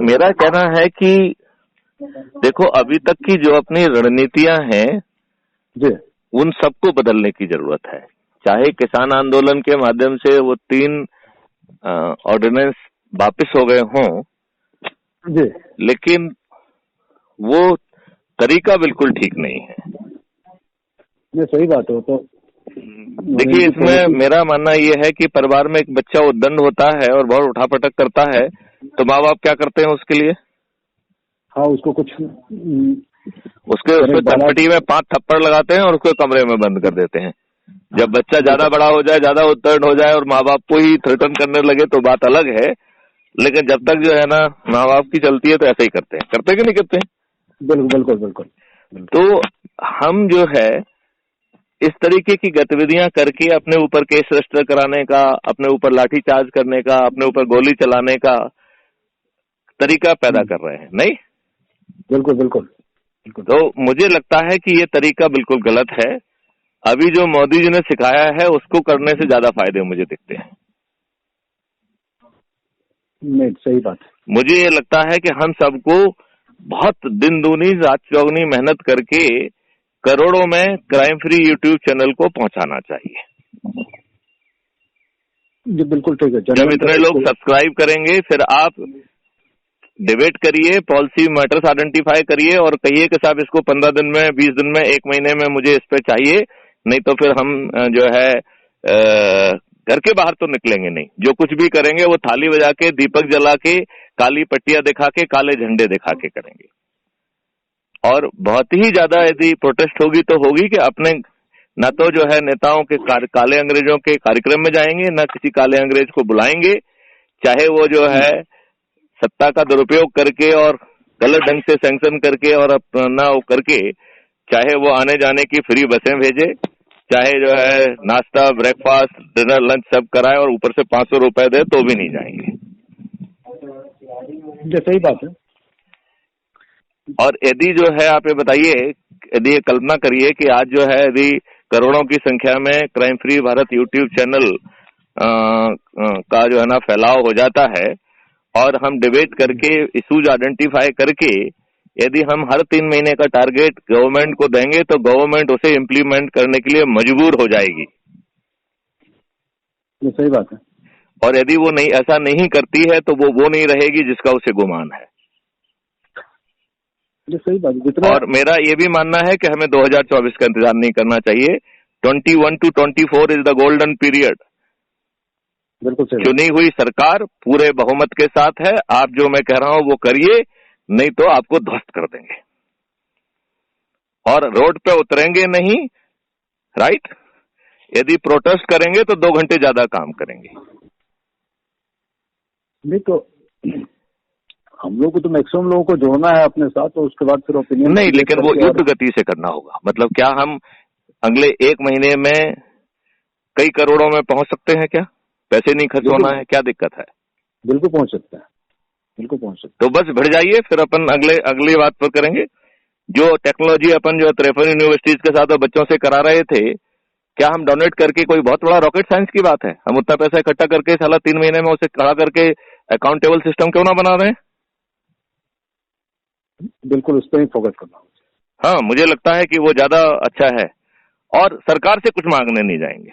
मेरा कहना है कि देखो, अभी तक की जो अपनी रणनीतियां हैं जी, उन सबको बदलने की जरूरत है। चाहे किसान आंदोलन के माध्यम से वो 3 ऑर्डिनेंस वापस हो गए हों, जी, लेकिन वो तरीका बिल्कुल ठीक नहीं है। ये सही बात है। तो देखिए, इसमें मेरा मानना ये है कि परिवार में एक बच्चा उद्दंड होता है और बहुत उठापटक करता है, तो माँ बाप क्या करते हैं उसके लिए? हाँ, उसको कुछ उसके चटपटी में 5 थप्पड़ लगाते हैं और उसको कमरे में बंद कर देते हैं। जब बच्चा ज्यादा बड़ा हो जाए, ज्यादा उद्दंड हो जाए और माँ बाप को ही थ्रेटन करने लगे तो बात अलग है, लेकिन जब तक जो है ना माँ बाप की चलती है तो ऐसा ही करते हैं। करते कि नहीं करते हैं? बिल्कुल बिल्कुल। तो हम जो है इस तरीके की गतिविधियां करके अपने ऊपर केस रजिस्टर कराने का, अपने ऊपर लाठीचार्ज करने का, अपने ऊपर गोली चलाने का तरीका पैदा कर रहे हैं, नहीं? बिल्कुल बिल्कुल। तो मुझे लगता है कि ये तरीका बिल्कुल गलत है। अभी जो मोदी जी ने सिखाया है उसको करने से ज्यादा फायदे मुझे दिखते हैं। नहीं, सही बात। मुझे ये लगता है कि हम सबको बहुत दिन दूनी रात चौगनी मेहनत करके करोड़ों में क्राइम फ्री यूट्यूब चैनल को पहुंचाना चाहिए। जी बिल्कुल ठीक है। जब इतने लोग सब्सक्राइब करेंगे फिर आप डिबेट करिए, पॉलिसी मैटर्स आइडेंटिफाई करिए और कहिए कि साहब इसको 15 दिन में, 20 दिन में, 1 महीने में मुझे इस पे चाहिए, नहीं तो फिर हम जो है घर के बाहर तो निकलेंगे नहीं। जो कुछ भी करेंगे वो थाली बजा के, दीपक जला के, काली पट्टियां दिखा के, काले झंडे दिखा के करेंगे। और बहुत ही ज्यादा यदि प्रोटेस्ट होगी तो होगी कि अपने न तो जो है नेताओं के काले अंग्रेजों के कार्यक्रम में जाएंगे, न किसी काले अंग्रेज को बुलाएंगे, चाहे वो जो है सत्ता का दुरुपयोग करके और गलत ढंग से सैंक्शन करके और अपना करके, चाहे वो आने जाने की फ्री बसें भेजे, चाहे जो है नाश्ता, ब्रेकफास्ट, डिनर, लंच सब कराए और ऊपर से 500 रुपए दे तो भी नहीं जाएंगे। सही बात है। और यदि जो है आप ये बताइए, यदि ये कल्पना करिए कि आज जो है यदि करोड़ों की संख्या में crime free Bharat YouTube channel का जो है ना फैलाव हो जाता है और हम डिबेट करके इश्यूज आइडेंटिफाई करके यदि हम हर 3 महीने का टारगेट गवर्नमेंट को देंगे तो गवर्नमेंट उसे इम्प्लीमेंट करने के लिए मजबूर हो जाएगी। ये सही बात है। और यदि वो नहीं ऐसा नहीं करती है तो वो नहीं रहेगी जिसका उसे गुमान है। ये सही बात है। और मेरा ये भी मानना है कि हमें 2024 का इंतजार नहीं करना चाहिए। 21 to 24 is the golden period. बिल्कुल सही। चुनी हुई सरकार पूरे बहुमत के साथ है। आप जो मैं कह रहा हूं वो करिए, नहीं तो आपको ध्वस्त कर देंगे और रोड पे उतरेंगे नहीं। राइट? यदि प्रोटेस्ट करेंगे तो 2 घंटे ज्यादा काम करेंगे। नहीं तो हम लोग को तो मैक्सिमम लोगों को जोड़ना है अपने साथ, तो उसके बाद फिर ओपिनियन नहीं, लेकिन वो युद्ध गति से करना होगा। मतलब क्या हम अगले 1 महीने में कई करोड़ों में पहुंच सकते हैं? क्या पैसे नहीं खर्च होना है? क्या दिक्कत है? बिल्कुल पहुंच सकते हैं, बिल्कुल पहुंच सकते। तो बस भिड़ जाइए, फिर अपन अगली बात पर करेंगे। जो टेक्नोलॉजी अपन जो 53 यूनिवर्सिटीज के साथ बच्चों से करा रहे थे, क्या हम डोनेट करके कोई बहुत बड़ा रॉकेट साइंस की बात है? हम उतना पैसा इकट्ठा करके साला 3 महीने में उसे खड़ा करके अकाउंटेबल सिस्टम क्यों ना बना रहे हैं? बिल्कुल उस पर ही फोकस करना। हाँ, मुझे लगता है कि वो ज्यादा अच्छा है और सरकार से कुछ मांगने नहीं जाएंगे।